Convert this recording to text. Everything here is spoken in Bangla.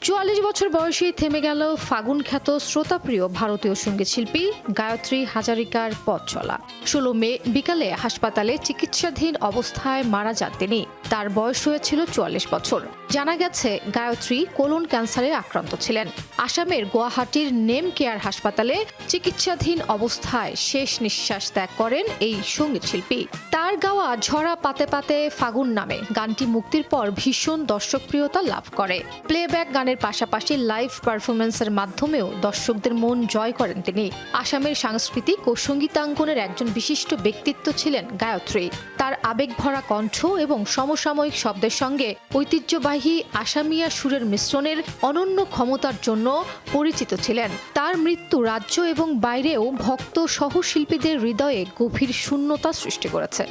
৪৪ বছর বয়সেই থেমে গেল ফাগুন খ্যাত শ্রোতাপ্রিয় ভারতীয় সঙ্গীত শিল্পী গায়ত্রী হাজারিকার পথ চলা। ১৬ মে বিকালে হাসপাতালে চিকিৎসাধীন অবস্থায় মারা যান তিনি। তার বয়স হয়েছিল ৪৪ বছর। জানা গেছে গায়ত্রী কোলন ক্যান্সারে আক্রান্ত ছিলেন। আসামের গুয়াহাটির নেম কেয়ার হাসপাতালে চিকিৎসাধীন অবস্থায় শেষ নিঃশ্বাস ত্যাগ করেন এই সঙ্গীত শিল্পী। তার গাওয়া ঝরা পাতে পাতে ফাগুন নামে গানটি মুক্তির পর ভীষণ দর্শকপ্রিয়তা লাভ করে। প্লেব্যাক গানের পাশাপাশি লাইভ পারফরমেন্সের মাধ্যমেও দর্শকদের মন জয় করেন তিনি। আসামের সাংস্কৃতিক ও সঙ্গীতাঙ্গনের একজন বিশিষ্ট ব্যক্তিত্ব ছিলেন গায়ত্রী। তার আবেগভরা কণ্ঠ এবং সমসাময়িক শব্দের সঙ্গে ঐতিহ্যবাহী আসামিয়া সুরের মিশ্রণের অনন্য ক্ষমতার জন্য পরিচিত ছিলেন। তার মৃত্যু রাজ্য এবং বাইরেও ভক্ত সহ শিল্পীদের হৃদয়ে গভীর শূন্যতা সৃষ্টি করেছে।